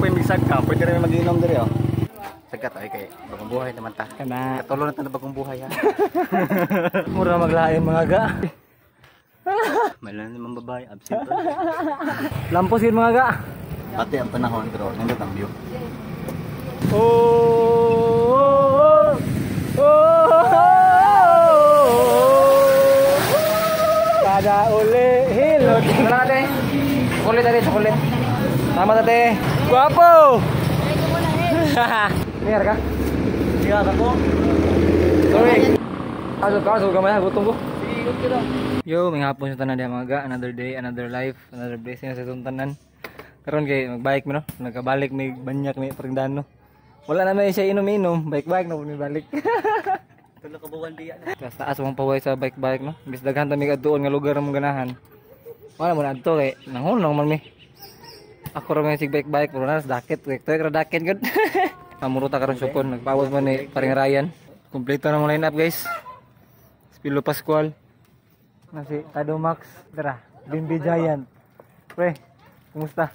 kapoy misag ka, pwede rin mag-inom diri oh. Sagat ay kay bagong buhay naman ta. Kana. Katulong na ta bagong buhay ha. Mura maglain mga ga. Malan naman babae absent. Lampos yun mga ga. Pati ang panahon pero nindot ang view. Oh, kada uli hilot. Tara ate. Chocolate ate, chocolate. Tama ate. Guwapo. Niya ka? Siya ako. Sorry. Aso gamay gutom ko. Yo, may hapon sa tanan diha mga ga. Another day, another life, another blessing sa itong tanan. Karon kay magbike mo no. Nagkabalik may banyak may paringdano. Wala na may siya inom-inom, bike-bike na puno balik. Tulo ka buwan diya. Tapos taas mong paway sa bike-bike no. Bis daghan ta mi kadtuon nga lugar mong ganahan. Wala mo na adto kay nanghunong man mi. Ako ra may sig bike-bike pero nas dakit, rekto ra dakit gud. Pamuruta karon supon, nagpawas man ni paring Ryan. Kompleto na mo line up guys. Spilo Pascual. Nasi Tado Max, tara. Bimbi Giant. Pre, kumusta?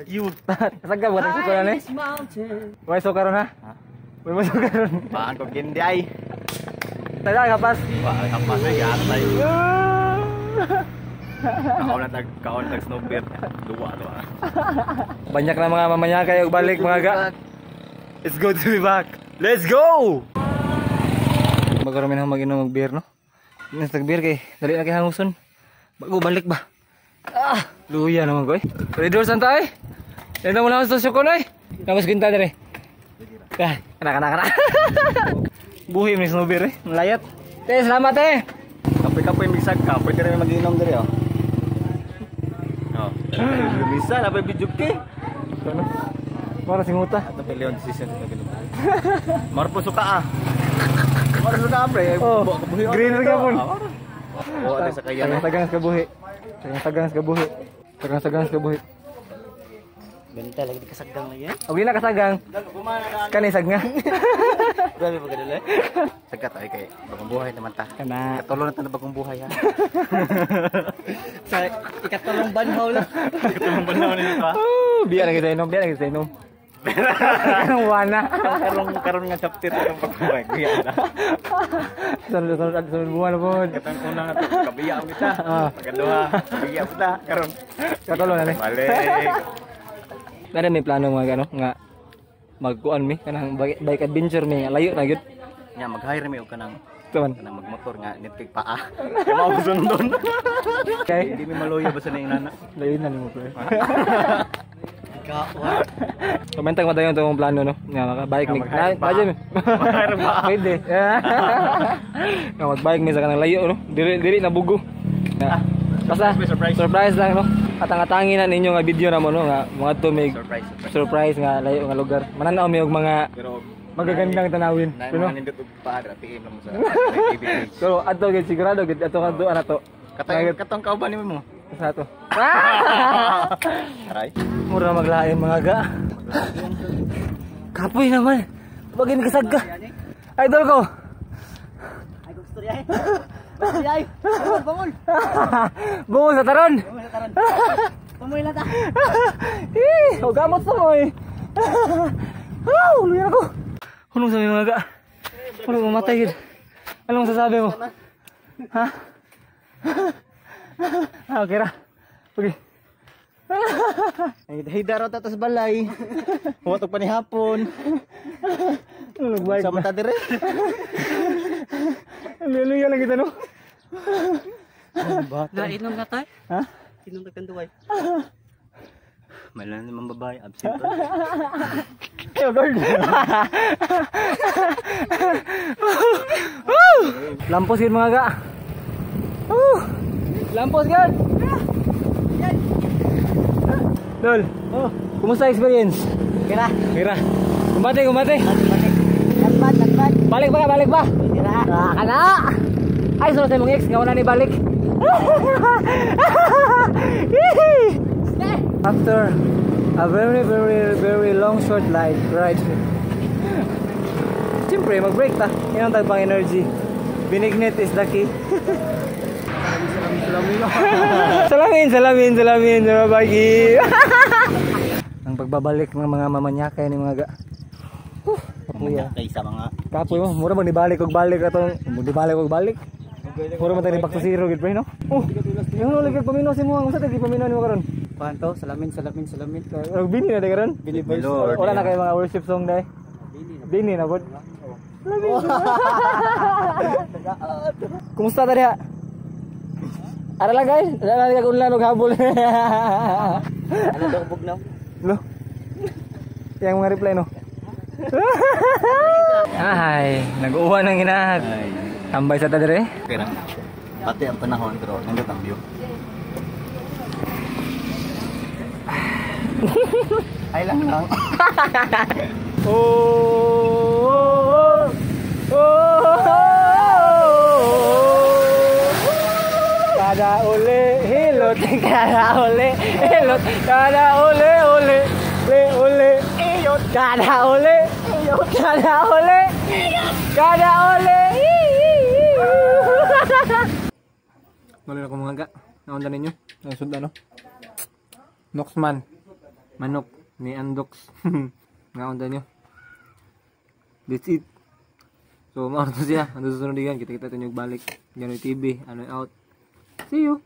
You. Kasagka buat ang sukulan eh. Way so karon ha? Way mo so karon. Paan ko kindi ay. Tara kapas. Paan kapas ay atay. Kaon tag snowbeer. Duwa. Banyak na mga mamanya kayo balik mga ga. It's good to be back. Let's go! Magkaroon na mag-inom mag-beer no? Inas nag-beer kay dali na kay hanguson. Bago balik ba? Luya naman ko eh. Ready doors santa eh. Yan mo lang sa sukon eh. Namas ginta dire. Kana. Buhi ni snowbeer eh. Malayat. Salamat eh. Kapoy misag ka, pwede rin mag-inom diri oh. Oh. Bisa na ba video ke? Ano? Mara singuta. Ato pilion decision sa bilo. Marpo suka ah. Mara suka pre. Green ring ka pun. Oh, ada sa kaya na. Tagang ka buhi. Tagang ka buhi. Benta lagi di kasagang lagi. Okay na kasagang. Kani sagna. Grabe pa kadali. Sagat ay kay bagong buhay naman ta. Kana. Katulong na ta bagong buhay ha. Sa ikatulong banhaw na. Katulong banhaw ni pa. Biar lagi sa inom. Anong wana? Karon nga chapter ng pagbuhay. Biya na. Sunod buwan na po. Katang kuna nga to kabiya ang kita. Pagaduha, biya kita karon. Katulong na ni. Balik. Kada may plano mga gano nga magkuan mi kanang bike adventure mi nga layo na gyud. Nya mag-hire mi og kanang Tuman. magmotor nga nitkig paa. Kaya mao sundon. Okay. Hindi mi maluya ba sa ning nana. Layo na nimo pre. Komentang madayon to mong plano no. Nga maka-bike mi. Badyo mi. Mag-hire ba? Pwede. Nga mag-bike mi sa kanang layo no. Dili na bugo. Basta surprise lang no. Katang-atangin na ninyo nga video na mo no nga mga to may surprise nga layo nga lugar. Mananaw mi og mga magagandang tanawin. Pero nindot og paadra PM lang mo sa TV. So adto gid sigurado gid ato ka duan ato. Katong kauban nimo mo. Sa ato. Aray. Mura maglain mga ga. Kapoy naman. Bagay kasagka. Idol ko. Ay gusto riay. Bungol. Bungol sa taron. Pamoy lata. Gamot sa mo eh. Luyan ako. Hunong sabi mga ga. Hunong mamatay yun. Anong sasabi mo? Ha? Okay ra. Okay. Hida raw tatas balay. Huwag pa ni hapon. Nagbayad sa mata dire. Luya lang kita no. Bata. Inom na tayo? Ha? Inom na kanduway. Malan naman babae absent. Yo Lord. Lampos yun mga ga. Lampos yun. Dol. Kumusta experience? Kira. Kumbate. Nagbat. Balik pa. Kira. Kana. Ay solo sa mong ex nga wala ni balik. After a very long short ride. Siyempre mag-break ta. Yan ang tagpang energy. Binignit is the key. Salamin. Bagi. Ang ang pagbabalik ng mga mamanyakay ni mga ga. Kapuya. Kaysa mga Kapoy mo, mura man dibalik og balik atong dibalik og balik. Mura man tani back to zero gid pre no. Oh, yung ulit kag pamino si mo, unsa tagi pamino nimo karon? Panto, salamin. Og bini na di karon? Bini Lord. Wala na kay mga worship song dai. Bini na pod. Kumusta ta diha? Ara lang guys, ara lang kag og habol. Ano daw bugnaw? Lo. Yang mga reply no. Ay, nag-uwan ng ginahag. Tambay sa ta dire. Okay lang. Pati ang panahon pero nandito ang view. Ay lang. Oh, oh, kada uli hilot, kada uli hilot, kada uli uli uli iyot, kada uli iyot, kada uli kada uli. Mali na ko mga ga. Naundan ninyo. Nasud ano? Noxman. Manok ni Andox. Naundan nyo. That's it. So, maunod siya. Ano susunod yan? Kita-kita ito balik. Gano'y TV. Ano out. See you.